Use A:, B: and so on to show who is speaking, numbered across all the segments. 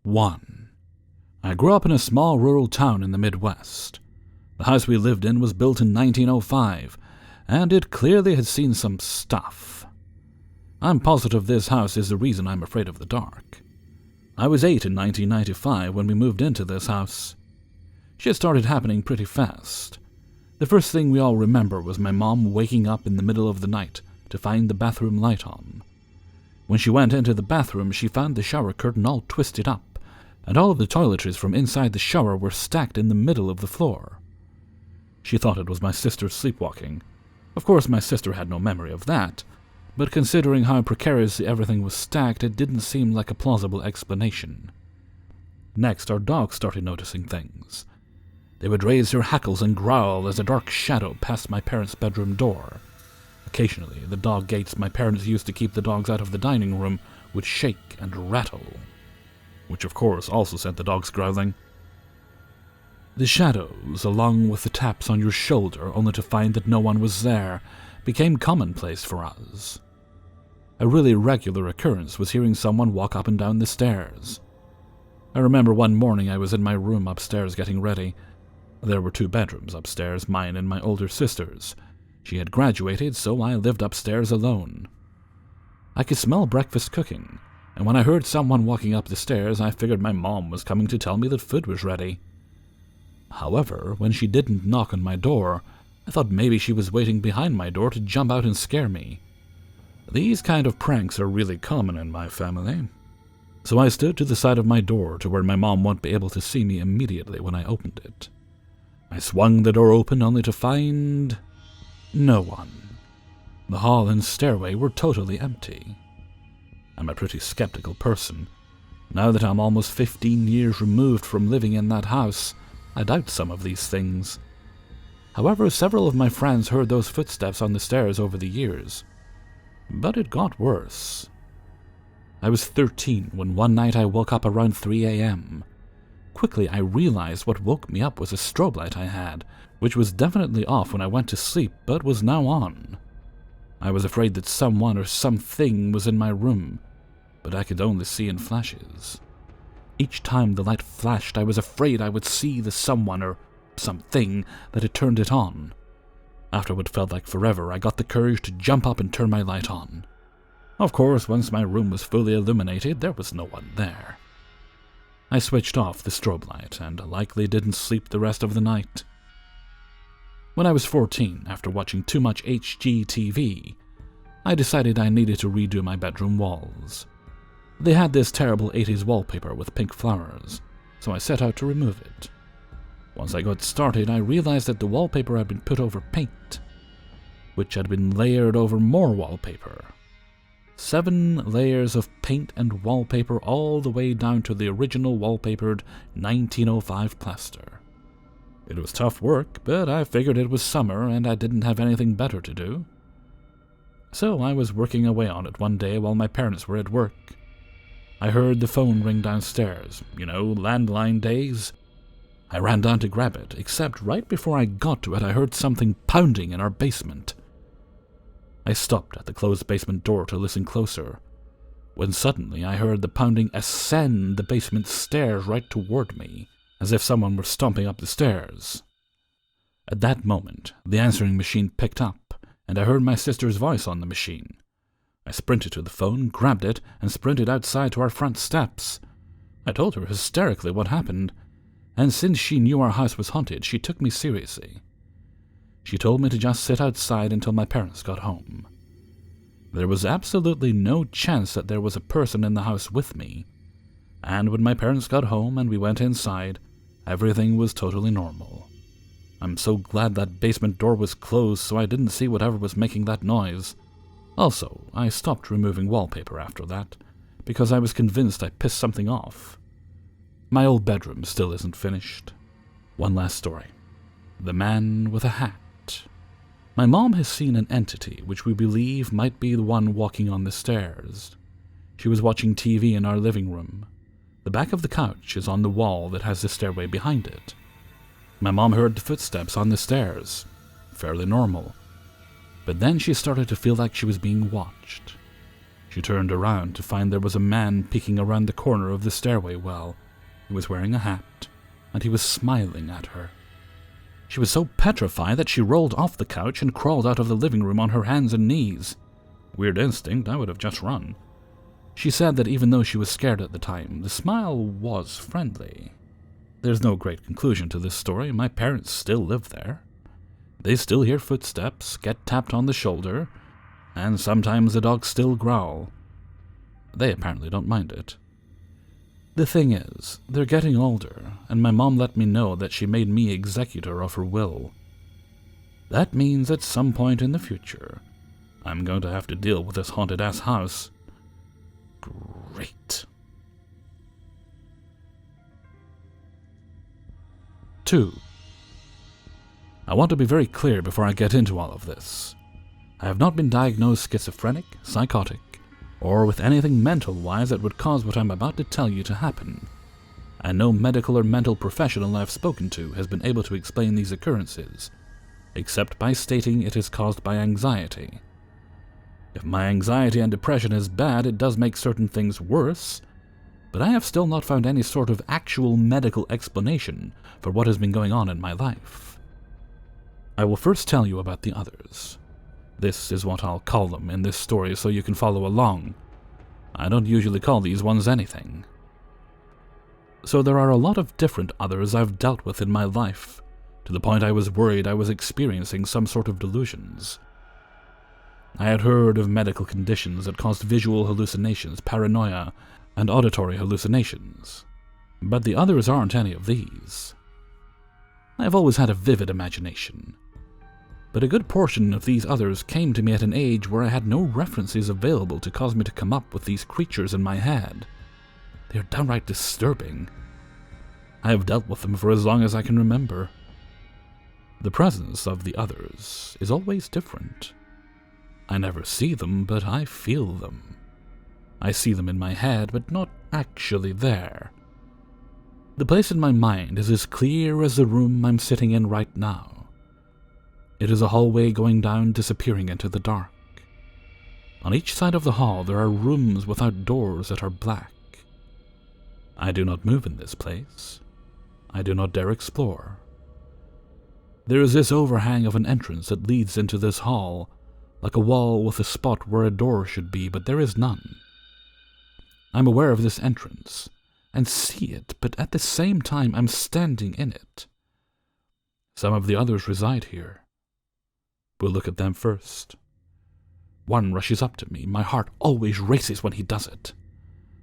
A: 1. I grew up in a small rural town in the Midwest. The house we lived in was built in 1905, and it clearly had seen some stuff. I'm positive this house is the reason I'm afraid of the dark. I was 8 in 1995 when we moved into this house. Shit started happening pretty fast. The first thing we all remember was my mom waking up in the middle of the night to find the bathroom light on. When she went into the bathroom, she found the shower curtain all twisted up, and all of the toiletries from inside the shower were stacked in the middle of the floor. She thought it was my sister sleepwalking. Of course, my sister had no memory of that, but considering how precariously everything was stacked, it didn't seem like a plausible explanation. Next, our dog started noticing things. They would raise their hackles and growl as a dark shadow passed my parents' bedroom door. Occasionally, the dog gates my parents used to keep the dogs out of the dining room would shake and rattle, which of course also sent the dogs growling. The shadows, along with the taps on your shoulder only to find that no one was there, became commonplace for us. A really regular occurrence was hearing someone walk up and down the stairs. I remember one morning I was in my room upstairs getting ready. There were 2 bedrooms upstairs, mine and my older sister's. She had graduated, so I lived upstairs alone. I could smell breakfast cooking, and when I heard someone walking up the stairs, I figured my mom was coming to tell me that food was ready. However, when she didn't knock on my door, I thought maybe she was waiting behind my door to jump out and scare me. These kind of pranks are really common in my family. So I stood to the side of my door to where my mom wouldn't be able to see me immediately when I opened it. I swung the door open only to find no one. The hall and stairway were totally empty. I'm a pretty skeptical person. Now that I'm almost 15 years removed from living in that house, I doubt some of these things. However, several of my friends heard those footsteps on the stairs over the years. But it got worse. I was 13 when one night I woke up around 3 a.m. Quickly, I realized what woke me up was a strobe light I had, which was definitely off when I went to sleep, but was now on. I was afraid that someone or something was in my room, but I could only see in flashes. Each time the light flashed, I was afraid I would see the someone or something that had turned it on. After what felt like forever, I got the courage to jump up and turn my light on. Of course, once my room was fully illuminated, there was no one there. I switched off the strobe light and likely didn't sleep the rest of the night. When I was 14, after watching too much HGTV, I decided I needed to redo my bedroom walls. They had this terrible 80s wallpaper with pink flowers, so I set out to remove it. Once I got started, I realized that the wallpaper had been put over paint, which had been layered over more wallpaper. 7 layers of paint and wallpaper all the way down to the original wallpapered 1905 plaster. It was tough work, but I figured it was summer and I didn't have anything better to do. So I was working away on it one day while my parents were at work. I heard the phone ring downstairs, landline days. I ran down to grab it, except right before I got to it I heard something pounding in our basement. I stopped at the closed basement door to listen closer, when suddenly I heard the pounding ascend the basement stairs right toward me, as if someone were stomping up the stairs. At that moment, the answering machine picked up, and I heard my sister's voice on the machine. I sprinted to the phone, grabbed it, and sprinted outside to our front steps. I told her hysterically what happened, and since she knew our house was haunted, she took me seriously. She told me to just sit outside until my parents got home. There was absolutely no chance that there was a person in the house with me, and when my parents got home and we went inside, everything was totally normal. I'm so glad that basement door was closed so I didn't see whatever was making that noise. Also, I stopped removing wallpaper after that, because I was convinced I pissed something off. My old bedroom still isn't finished. One last story. The man with a hat. My mom has seen an entity which we believe might be the one walking on the stairs. She was watching TV in our living room. The back of the couch is on the wall that has the stairway behind it. My mom heard the footsteps on the stairs. Fairly normal. But then she started to feel like she was being watched. She turned around to find there was a man peeking around the corner of the stairway well. He was wearing a hat, and he was smiling at her. She was so petrified that she rolled off the couch and crawled out of the living room on her hands and knees. Weird instinct, I would have just run. She said that even though she was scared at the time, the smile was friendly. There's no great conclusion to this story. My parents still live there. They still hear footsteps, get tapped on the shoulder, and sometimes the dogs still growl. They apparently don't mind it. The thing is, they're getting older, and my mom let me know that she made me executor of her will. That means at some point in the future, I'm going to have to deal with this haunted-ass house. Great. 2. I want to be very clear before I get into all of this. I have not been diagnosed schizophrenic, psychotic, or with anything mental-wise that would cause what I'm about to tell you to happen. And no medical or mental professional I've spoken to has been able to explain these occurrences, except by stating it is caused by anxiety. If my anxiety and depression is bad, it does make certain things worse, but I have still not found any sort of actual medical explanation for what has been going on in my life. I will first tell you about the others. This is what I'll call them in this story so you can follow along. I don't usually call these ones anything. So there are a lot of different others I've dealt with in my life, to the point I was worried I was experiencing some sort of delusions. I had heard of medical conditions that caused visual hallucinations, paranoia, and auditory hallucinations, but the others aren't any of these. I have always had a vivid imagination, but a good portion of these others came to me at an age where I had no references available to cause me to come up with these creatures in my head. They are downright disturbing. I have dealt with them for as long as I can remember. The presence of the others is always different. I never see them, but I feel them. I see them in my head, but not actually there. The place in my mind is as clear as the room I'm sitting in right now. It is a hallway going down, disappearing into the dark. On each side of the hall there are rooms without doors that are black. I do not move in this place. I do not dare explore. There is this overhang of an entrance that leads into this hall, like a wall with a spot where a door should be, but there is none. I'm aware of this entrance, and see it, but at the same time I'm standing in it. Some of the others reside here. We'll look at them first. One rushes up to me. My heart always races when he does it.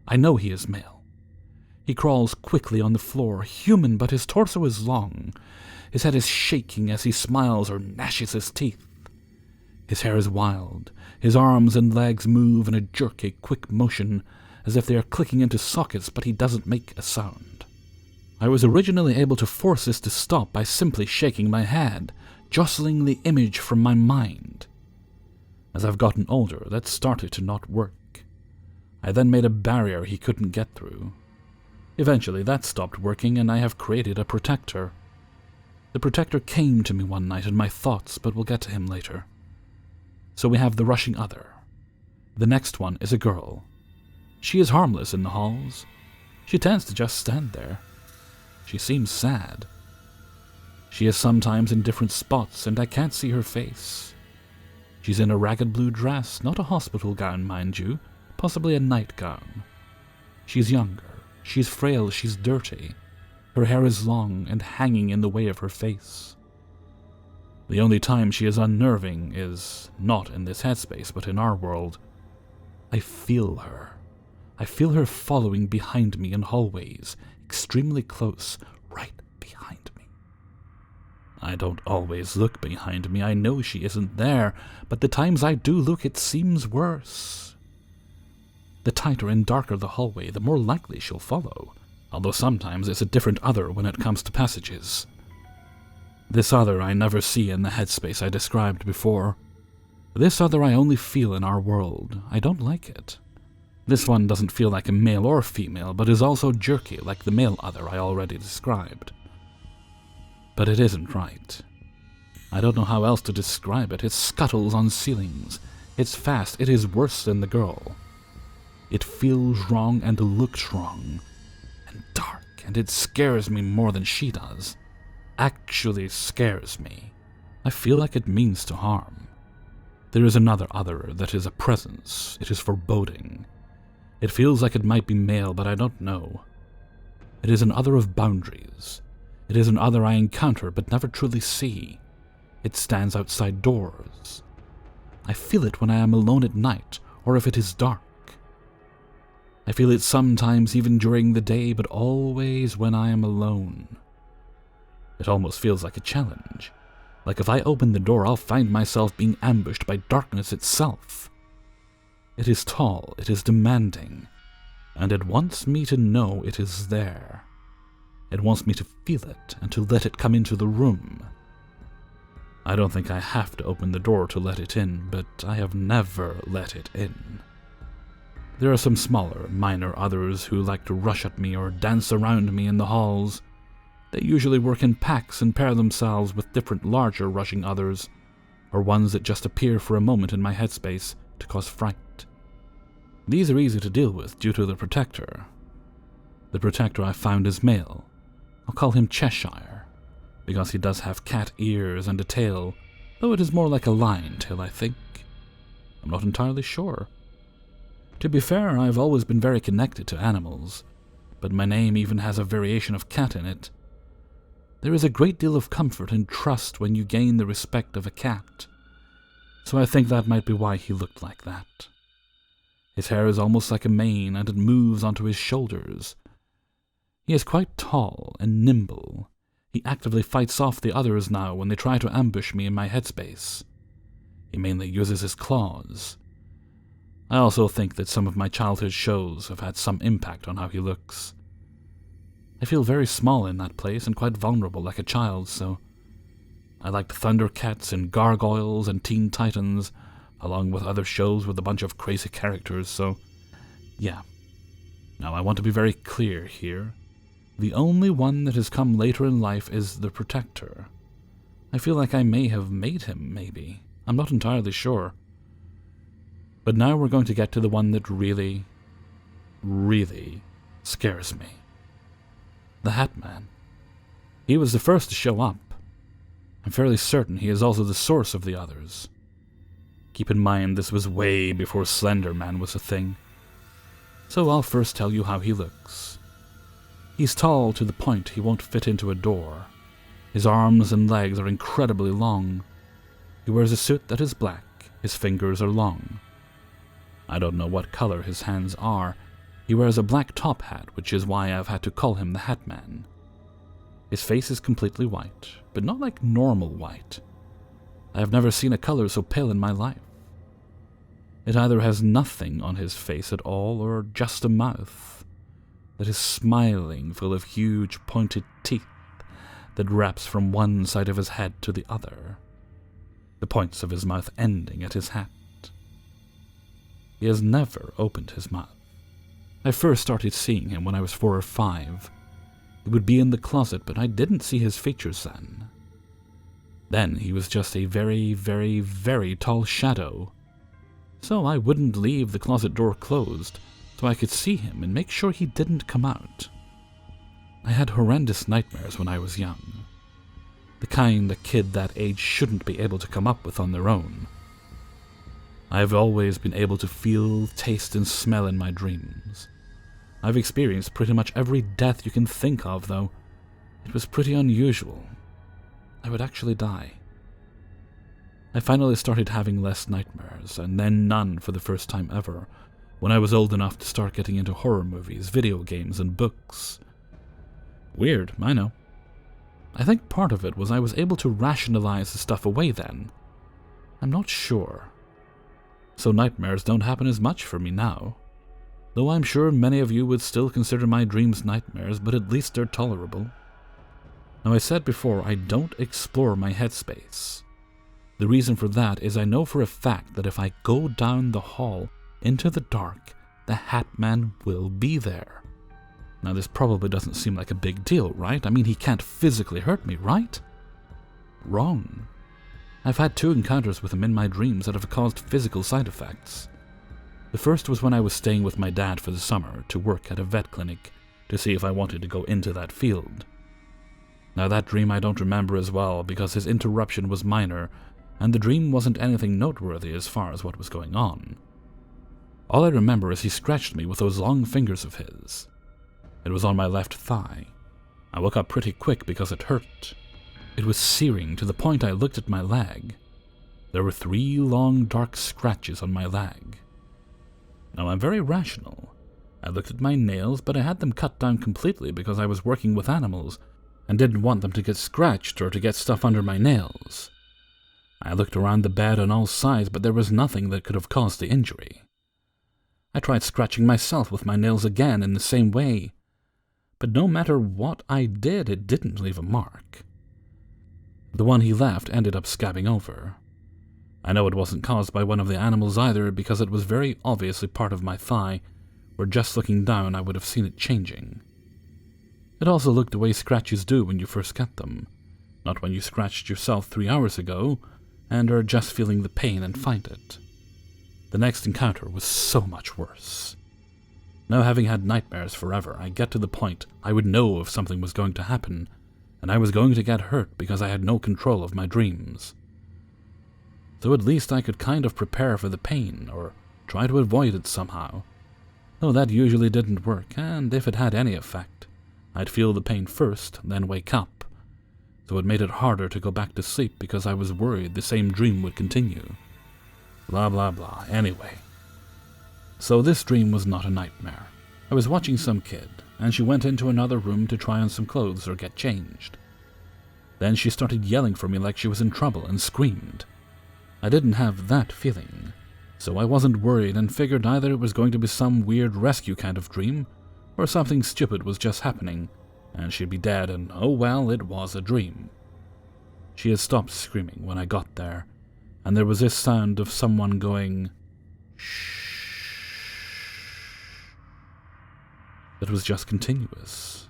A: I know he is male. He crawls quickly on the floor, human, but his torso is long. His head is shaking as he smiles or gnashes his teeth. His hair is wild. His arms and legs move in a jerky, quick motion, as if they are clicking into sockets, but he doesn't make a sound. I was originally able to force this to stop by simply shaking my head, jostling the image from my mind. As I've gotten older, that started to not work. I then made a barrier he couldn't get through. Eventually that stopped working, and I have created a protector. The protector came to me one night in my thoughts, but we'll get to him later. So we have the rushing other. The next one is a girl. She is harmless in the halls. She tends to just stand there. She seems sad. She is sometimes in different spots, and I can't see her face. She's in a ragged blue dress, not a hospital gown, mind you, possibly a nightgown. She's younger, she's frail, she's dirty. Her hair is long and hanging in the way of her face. The only time she is unnerving is not in this headspace, but in our world. I feel her. I feel her following behind me in hallways, extremely close, right behind me. I don't always look behind me. I know she isn't there, but the times I do look, it seems worse. The tighter and darker the hallway, the more likely she'll follow, although sometimes it's a different other when it comes to passages. This other I never see in the headspace I described before. This other I only feel in our world. I don't like it. This one doesn't feel like a male or female, but is also jerky like the male other I already described. But it isn't right. I don't know how else to describe it. It scuttles on ceilings. It's fast. It is worse than the girl. It feels wrong and looks wrong. And dark, and it scares me more than she does. Actually scares me. I feel like it means to harm. There is another other that is a presence. It is foreboding. It feels like it might be male, but I don't know. It is an other of boundaries. It is an other I encounter but never truly see. It stands outside doors. I feel it when I am alone at night, or if it is dark. I feel it sometimes even during the day, but always when I am alone. It almost feels like a challenge. Like if I open the door, I'll find myself being ambushed by darkness itself. It is tall, it is demanding, and it wants me to know it is there. It wants me to feel it and to let it come into the room. I don't think I have to open the door to let it in, but I have never let it in. There are some smaller, minor others who like to rush at me or dance around me in the halls. They usually work in packs and pair themselves with different larger rushing others, or ones that just appear for a moment in my headspace to cause fright. These are easy to deal with due to the protector. The protector I found is male. I'll call him Cheshire, because he does have cat ears and a tail, though it is more like a lion tail, I think. I'm not entirely sure. To be fair, I've always been very connected to animals, but my name even has a variation of cat in it. There is a great deal of comfort and trust when you gain the respect of a cat, so I think that might be why he looked like that. His hair is almost like a mane, and it moves onto his shoulders. He is quite tall and nimble. He actively fights off the others now when they try to ambush me in my headspace. He mainly uses his claws. I also think that some of my childhood shows have had some impact on how he looks. I feel very small in that place and quite vulnerable like a child, so I liked Thundercats and Gargoyles and Teen Titans, along with other shows with a bunch of crazy characters, so yeah. Now I want to be very clear here. The only one that has come later in life is the Protector. I feel like I may have made him, maybe. I'm not entirely sure. But now we're going to get to the one that really, really scares me. The Hat Man. He was the first to show up. I'm fairly certain he is also the source of the others. Keep in mind this was way before Slender Man was a thing. So I'll first tell you how he looks. He's tall to the point he won't fit into a door. His arms and legs are incredibly long. He wears a suit that is black. His fingers are long. I don't know what color his hands are. He wears a black top hat, which is why I've had to call him the Hat Man. His face is completely white, but not like normal white. I have never seen a color so pale in my life. It either has nothing on his face at all, or just a mouth that is smiling, full of huge pointed teeth that wraps from one side of his head to the other, the points of his mouth ending at his hat. He has never opened his mouth. I first started seeing him when I was 4 or 5. He would be in the closet, but I didn't see his features then. Then he was just a very, very, very tall shadow. So I wouldn't leave the closet door closed, so I could see him and make sure he didn't come out. I had horrendous nightmares when I was young. The kind a kid that age shouldn't be able to come up with on their own. I've always been able to feel, taste, and smell in my dreams. I've experienced pretty much every death you can think of, though. It was pretty unusual. I would actually die. I finally started having less nightmares, and then none for the first time ever, when I was old enough to start getting into horror movies, video games, and books. Weird, I know. I think part of it was I was able to rationalize the stuff away then. I'm not sure. So nightmares don't happen as much for me now. Though I'm sure many of you would still consider my dreams nightmares, but at least they're tolerable. Now, I said before, I don't explore my headspace. The reason for that is I know for a fact that if I go down the hall into the dark, the Hat Man will be there. Now, this probably doesn't seem like a big deal, right? I mean, he can't physically hurt me, right? Wrong. I've had 2 encounters with him in my dreams that have caused physical side effects. The The first was when I was staying with my dad for the summer to work at a vet clinic to see if I wanted to go into that field. Now that dream I don't remember as well because his interruption was minor and the dream wasn't anything noteworthy as far as what was going on. All I remember is he scratched me with those long fingers of his. It was on my left thigh. I woke up pretty quick because it hurt. It was searing to the point I looked at my leg. There were 3 long dark scratches on my leg. Now I'm very rational. I looked at my nails, but I had them cut down completely because I was working with animals and didn't want them to get scratched or to get stuff under my nails. I looked around the bed on all sides, but there was nothing that could have caused the injury. I tried scratching myself with my nails again in the same way, but no matter what I did, it didn't leave a mark. The one he left ended up scabbing over. I know it wasn't caused by one of the animals either because it was very obviously part of my thigh, where just looking down I would have seen it changing. It also looked the way scratches do when you first get them, not when you scratched yourself 3 hours ago and are just feeling the pain and find it. The next encounter was so much worse. Now having had nightmares forever, I get to the point I would know if something was going to happen, and I was going to get hurt because I had no control of my dreams. So at least I could kind of prepare for the pain, or try to avoid it somehow. Though that usually didn't work, and if it had any effect, I'd feel the pain first, then wake up. So it made it harder to go back to sleep because I was worried the same dream would continue. Blah blah blah, anyway. So this dream was not a nightmare. I was watching some kid, and she went into another room to try on some clothes or get changed. Then she started yelling for me like she was in trouble and screamed. I didn't have that feeling, so I wasn't worried and figured either it was going to be some weird rescue kind of dream, or something stupid was just happening, and she'd be dead and oh well, it was a dream. She had stopped screaming when I got there, and there was this sound of someone going, shh. It was just continuous.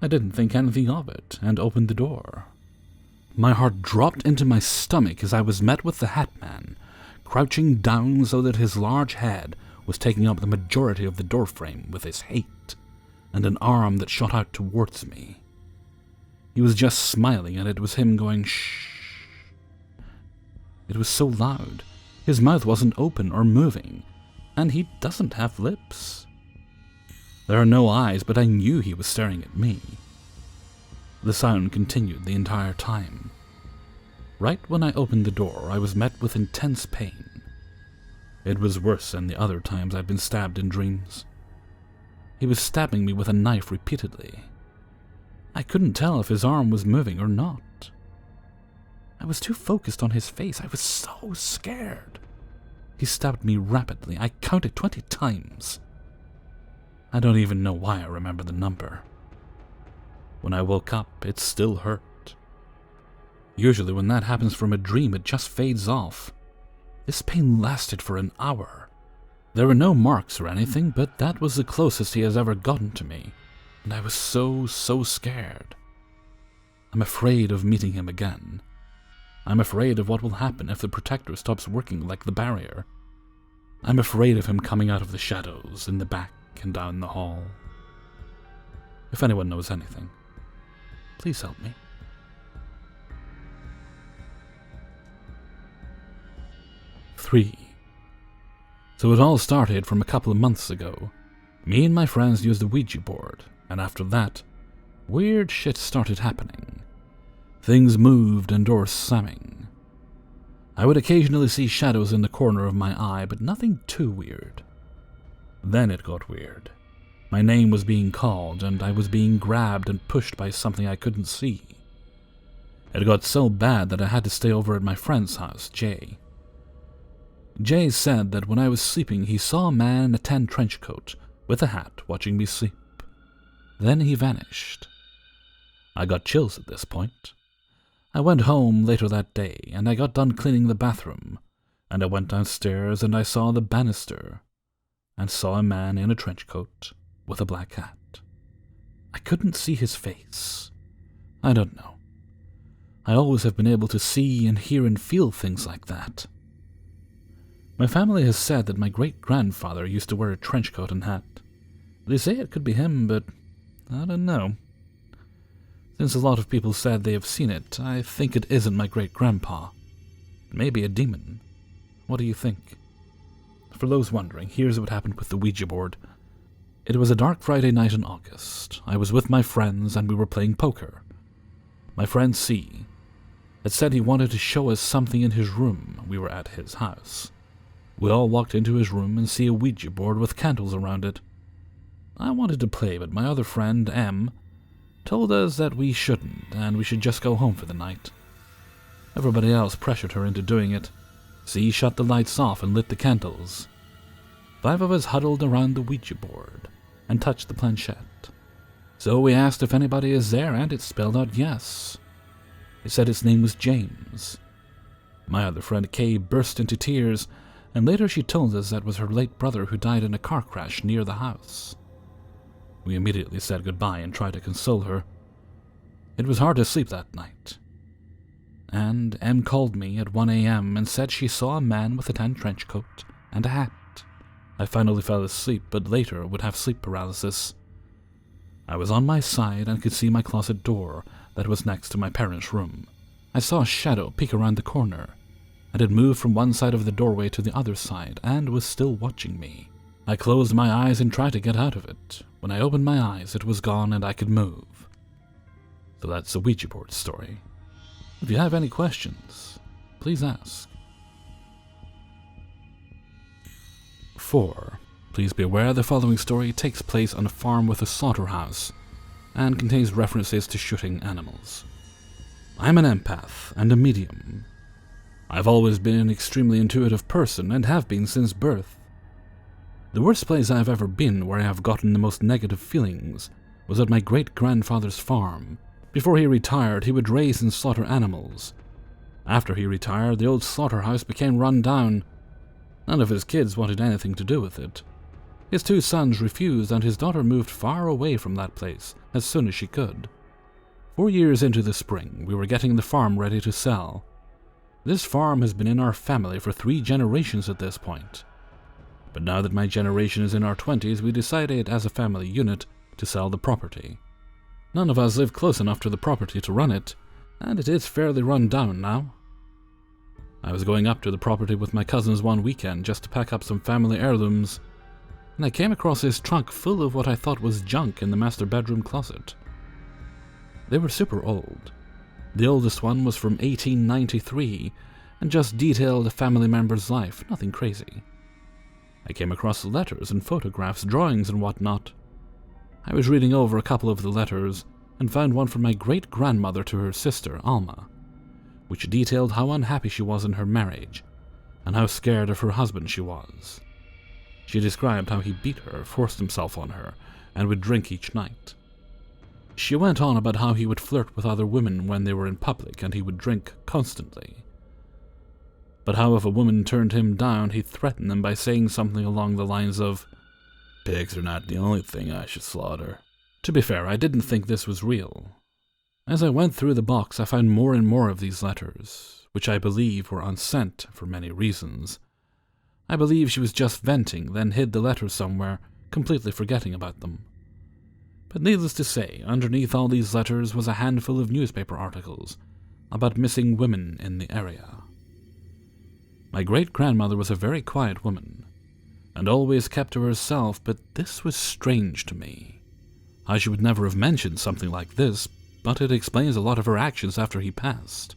A: I didn't think anything of it, and opened the door. My heart dropped into my stomach as I was met with the Hat Man, crouching down so that his large head was taking up the majority of the doorframe with his hate, and an arm that shot out towards me. He was just smiling, and it was him going, shh. It was so loud. His mouth wasn't open or moving, and he doesn't have lips. There are no eyes, but I knew he was staring at me. The sound continued the entire time. Right when I opened the door, I was met with intense pain. It was worse than the other times I'd been stabbed in dreams. He was stabbing me with a knife repeatedly. I couldn't tell if his arm was moving or not. I was too focused on his face. I was so scared. He stabbed me rapidly. I counted 20 times. I don't even know why I remember the number. When I woke up, it still hurt. Usually when that happens from a dream, it just fades off. This pain lasted for an hour. There were no marks or anything, but that was the closest he has ever gotten to me, and I was so scared. I'm afraid of meeting him again. I'm afraid of what will happen if the protector stops working like the barrier. I'm afraid of him coming out of the shadows in the back and down the hall. If anyone knows anything, please help me. 3. So it all started from a couple of months ago. Me and my friends used a Ouija board, and after that, weird shit started happening. Things moved and doors slamming. I would occasionally see shadows in the corner of my eye, but nothing too weird. Then it got weird. My name was being called, and I was being grabbed and pushed by something I couldn't see. It got so bad that I had to stay over at my friend's house, Jay. Jay said that when I was sleeping, he saw a man in a tan trench coat with a hat watching me sleep. Then he vanished. I got chills at this point. I went home later that day, and I got done cleaning the bathroom, and I went downstairs and I saw the banister, and saw a man in a trench coat with a black hat. I couldn't see his face. I don't know. I always have been able to see and hear and feel things like that. My family has said that my great-grandfather used to wear a trench coat and hat. They say it could be him, but I don't know. Since a lot of people said they have seen it, I think it isn't my great-grandpa. It may be a demon. What do you think? For those wondering, here's what happened with the Ouija board. It was a dark Friday night in August. I was with my friends and we were playing poker. My friend C had said he wanted to show us something in his room. We were at his house. We all walked into his room and see a Ouija board with candles around it. I wanted to play, but my other friend, M, told us that we shouldn't and we should just go home for the night. Everybody else pressured her into doing it. C shut the lights off and lit the candles. 5 of us huddled around the Ouija board and touched the planchette. So we asked if anybody is there, and it spelled out yes. It said its name was James. My other friend Kay burst into tears, and later she told us that was her late brother who died in a car crash near the house. We immediately said goodbye and tried to console her. It was hard to sleep that night. And M called me at 1 a.m. and said she saw a man with a tan trench coat and a hat. I finally fell asleep, but later would have sleep paralysis. I was on my side and could see my closet door that was next to my parents' room. I saw a shadow peek around the corner, and it moved from one side of the doorway to the other side and was still watching me. I closed my eyes and tried to get out of it. When I opened my eyes, it was gone and I could move. So that's the Ouija board story. If you have any questions, please ask. 4. Please be aware the following story takes place on a farm with a slaughterhouse and contains references to shooting animals. I'm an empath and a medium. I've always been an extremely intuitive person and have been since birth. The worst place I've ever been where I have gotten the most negative feelings was at my great-grandfather's farm. Before he retired, he would raise and slaughter animals. After he retired, the old slaughterhouse became run down. None of his kids wanted anything to do with it. His 2 sons refused, and his daughter moved far away from that place as soon as she could. 4 years into the spring, we were getting the farm ready to sell. This farm has been in our family for 3 generations at this point. But now that my generation is in our 20s, we decided as a family unit to sell the property. None of us live close enough to the property to run it, and it is fairly run down now. I was going up to the property with my cousins one weekend just to pack up some family heirlooms, and I came across this trunk full of what I thought was junk in the master bedroom closet. They were super old. The oldest one was from 1893 and just detailed a family member's life, nothing crazy. I came across letters and photographs, drawings and whatnot. I was reading over a couple of the letters and found one from my great-grandmother to her sister, Alma, which detailed how unhappy she was in her marriage and how scared of her husband she was. She described how he beat her, forced himself on her, and would drink each night. She went on about how he would flirt with other women when they were in public and he would drink constantly. But how if a woman turned him down, he'd threaten them by saying something along the lines of, "Pigs are not the only thing I should slaughter." To be fair, I didn't think this was real. As I went through the box, I found more and more of these letters, which I believe were unsent for many reasons. I believe she was just venting, then hid the letters somewhere, completely forgetting about them. But needless to say, underneath all these letters was a handful of newspaper articles about missing women in the area. My great-grandmother was a very quiet woman, and always kept to herself, but this was strange to me. How she would never have mentioned something like this, but it explains a lot of her actions after he passed.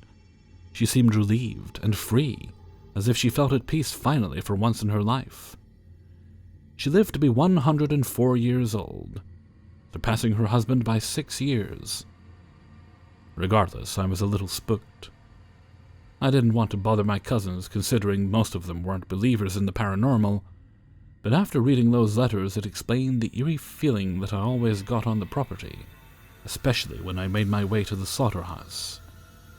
A: She seemed relieved and free, as if she felt at peace finally for once in her life. She lived to be 104 years old, surpassing her husband by 6 years. Regardless, I was a little spooked. I didn't want to bother my cousins, considering most of them weren't believers in the paranormal, but after reading those letters, it explained the eerie feeling that I always got on the property, especially when I made my way to the slaughterhouse.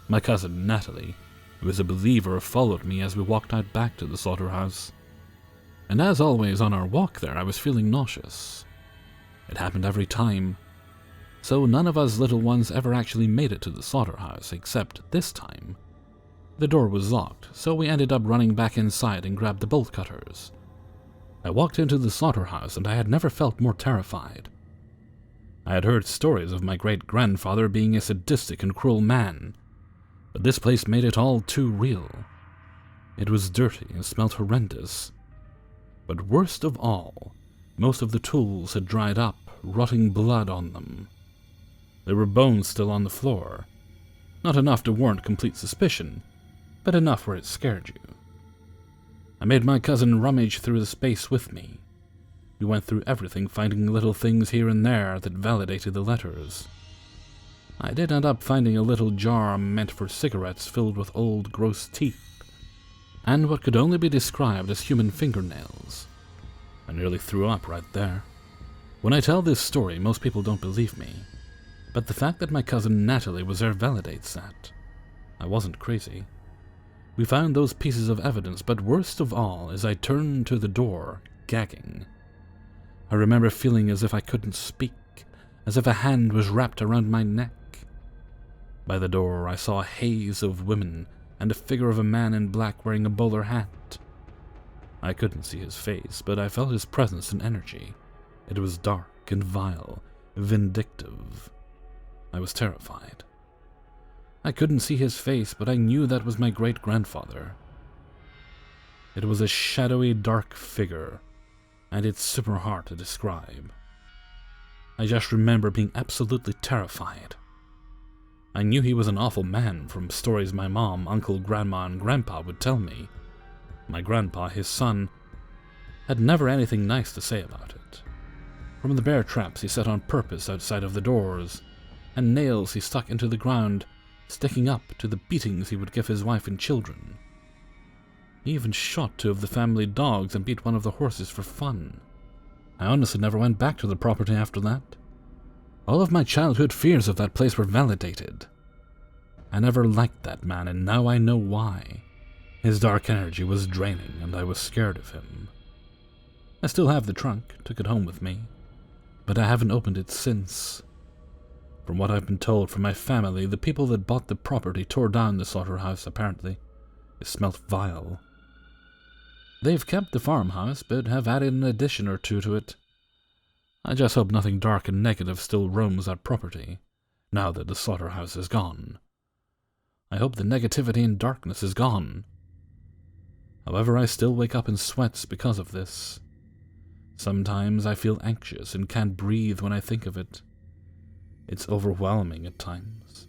A: My cousin, Natalie, who is a believer, followed me as we walked out back to the slaughterhouse. And as always on our walk there, I was feeling nauseous. It happened every time. So none of us little ones ever actually made it to the slaughterhouse, except this time. The door was locked, so we ended up running back inside and grabbed the bolt cutters. I walked into the slaughterhouse and I had never felt more terrified. I had heard stories of my great-grandfather being a sadistic and cruel man, but this place made it all too real. It was dirty and smelled horrendous. But worst of all, most of the tools had dried up, rotting blood on them. There were bones still on the floor. Not enough to warrant complete suspicion, but enough where it scared you. I made my cousin rummage through the space with me. We went through everything, finding little things here and there that validated the letters. I did end up finding a little jar meant for cigarettes filled with old, gross teeth, and what could only be described as human fingernails. I nearly threw up right there. When I tell this story, most people don't believe me, but the fact that my cousin Natalie was there validates that. I wasn't crazy. We found those pieces of evidence, but worst of all is I turned to the door, gagging. I remember feeling as if I couldn't speak, as if a hand was wrapped around my neck. By the door, I saw a haze of women and a figure of a man in black wearing a bowler hat. I couldn't see his face, but I felt his presence and energy. It was dark and vile, vindictive. I was terrified. I couldn't see his face, but I knew that was my great-grandfather. It was a shadowy, dark figure, and it's super hard to describe. I just remember being absolutely terrified. I knew he was an awful man from stories my mom, uncle, grandma, and grandpa would tell me. My grandpa, his son, had never anything nice to say about it. From the bear traps he set on purpose outside of the doors, and nails he stuck into the ground, sticking up to the beatings he would give his wife and children. He even shot 2 of the family dogs and beat one of the horses for fun. I honestly never went back to the property after that. All of my childhood fears of that place were validated. I never liked that man, and now I know why. His dark energy was draining, and I was scared of him. I still have the trunk, took it home with me, but I haven't opened it since. From what I've been told from my family, the people that bought the property tore down the slaughterhouse, apparently. It smelt vile. They've kept the farmhouse, but have added an addition or 2 to it. I just hope nothing dark and negative still roams that property, now that the slaughterhouse is gone. I hope the negativity and darkness is gone. However, I still wake up in sweats because of this. Sometimes I feel anxious and can't breathe when I think of it. It's overwhelming at times,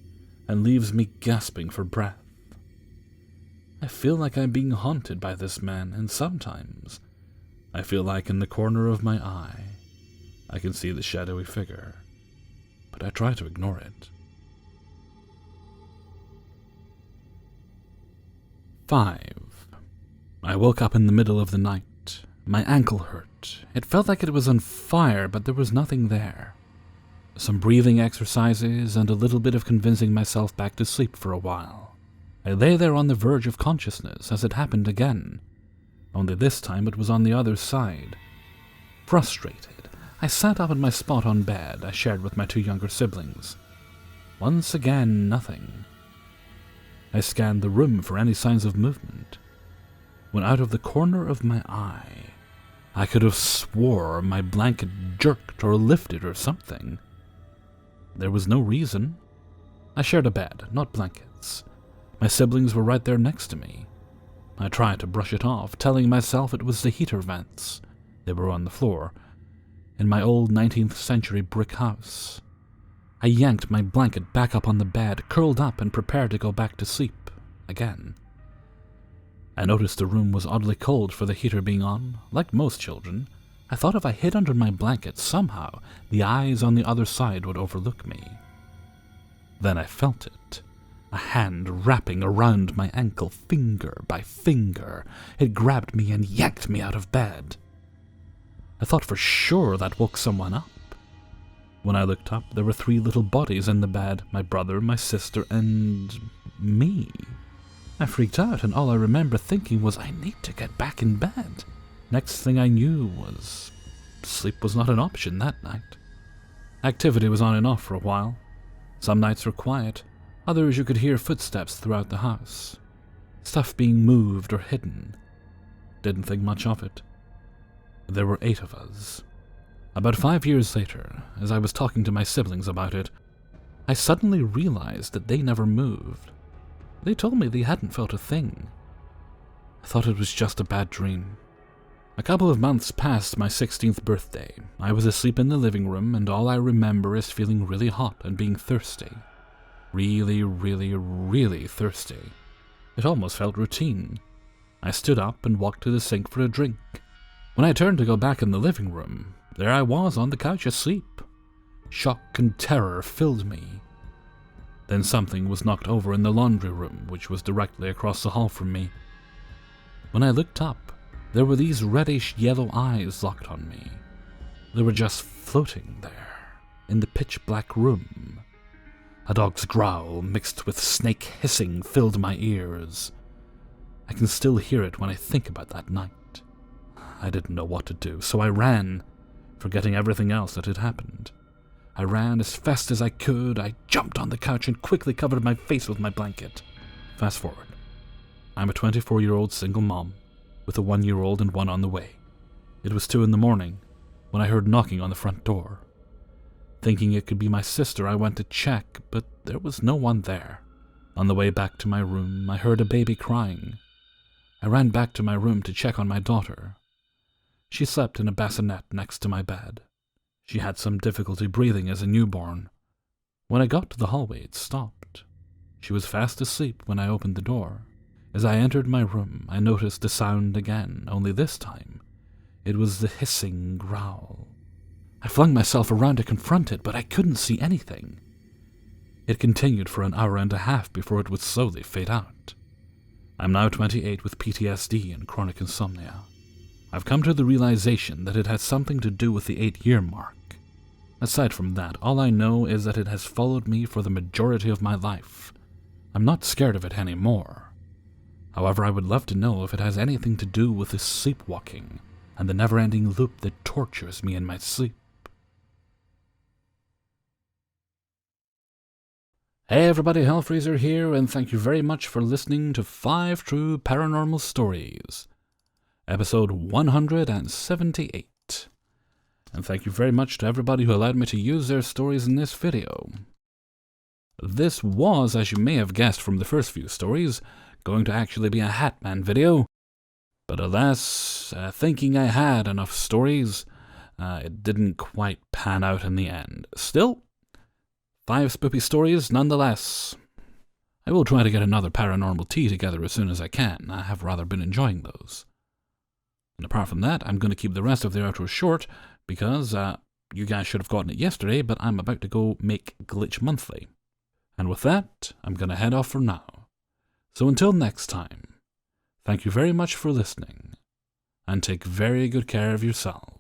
A: and leaves me gasping for breath. I feel like I'm being haunted by this man, and sometimes I feel like in the corner of my eye I can see the shadowy figure, but I try to ignore it. 5. I woke up in the middle of the night. My ankle hurt. It felt like it was on fire, but there was nothing there. Some breathing exercises and a little bit of convincing myself back to sleep for a while. I lay there on the verge of consciousness as it happened again, only this time it was on the other side. Frustrated, I sat up in my spot on bed I shared with my 2 younger siblings. Once again, nothing. I scanned the room for any signs of movement, when out of the corner of my eye, I could have swore my blanket jerked or lifted or something. There was no reason. I shared a bed, not blankets. My siblings were right there next to me. I tried to brush it off, telling myself it was the heater vents. They were on the floor, in my old 19th century brick house. I yanked my blanket back up on the bed, curled up and prepared to go back to sleep again. I noticed the room was oddly cold for the heater being on. Like most children, I thought if I hid under my blanket, somehow the eyes on the other side would overlook me. Then I felt it. A hand wrapping around my ankle, finger by finger. It grabbed me and yanked me out of bed. I thought for sure that woke someone up. When I looked up, there were 3 little bodies in the bed, my brother, my sister, and me. I freaked out, and all I remember thinking was, I need to get back in bed. Next thing I knew was sleep was not an option that night. Activity was on and off for a while. Some nights were quiet. Others you could hear footsteps throughout the house. stuff being moved or hidden. Didn't think much of it. There were 8 of us. About 5 years later, as I was talking to my siblings about it, I suddenly realized that they never moved. They told me they hadn't felt a thing. I thought it was just a bad dream. A couple of months past my 16th birthday, I was asleep in the living room, and all I remember is feeling really hot and being thirsty. Really, really, really thirsty. It almost felt routine. I stood up and walked to the sink for a drink. When I turned to go back in the living room, there I was on the couch asleep. Shock and terror filled me. Then something was knocked over in the laundry room, which was directly across the hall from me. When I looked up, there were these reddish-yellow eyes locked on me. They were just floating there, in the pitch-black room. A dog's growl mixed with snake hissing filled my ears. I can still hear it when I think about that night. I didn't know what to do, so I ran, forgetting everything else that had happened. I ran as fast as I could. I jumped on the couch and quickly covered my face with my blanket. Fast forward. I'm a 24-year-old single mom, with a 1-year-old and one on the way. It was 2 a.m. when I heard knocking on the front door. Thinking it could be my sister, I went to check, but there was no one there. On the way back to my room, I heard a baby crying. I ran back to my room to check on my daughter. She slept in a bassinet next to my bed. She had some difficulty breathing as a newborn. When I got to the hallway, it stopped. She was fast asleep when I opened the door. As I entered my room, I noticed a sound again, only this time it was the hissing growl. I flung myself around to confront it, but I couldn't see anything. It continued for an hour and a half before it would slowly fade out. I'm now 28 with PTSD and chronic insomnia. I've come to the realization that it has something to do with the 8-year mark. Aside from that, all I know is that it has followed me for the majority of my life. I'm not scared of it anymore. However, I would love to know if it has anything to do with the sleepwalking and the never-ending loop that tortures me in my sleep. Hey everybody, Hellfreezer here, and thank you very much for listening to 5 True Paranormal Stories, episode 178. And thank you very much to everybody who allowed me to use their stories in this video. This was, as you may have guessed from the first few stories, going to actually be a Hatman video, but alas, thinking I had enough stories, it didn't quite pan out in the end. Still, 5 spooky stories nonetheless. I will try to get another paranormal tea together as soon as I can. I have rather been enjoying those. And apart from that, I'm going to keep the rest of the outro short, because you guys should have gotten it yesterday, but I'm about to go make Glitch Monthly. And with that, I'm going to head off for now. So until next time, thank you very much for listening, and take very good care of yourself.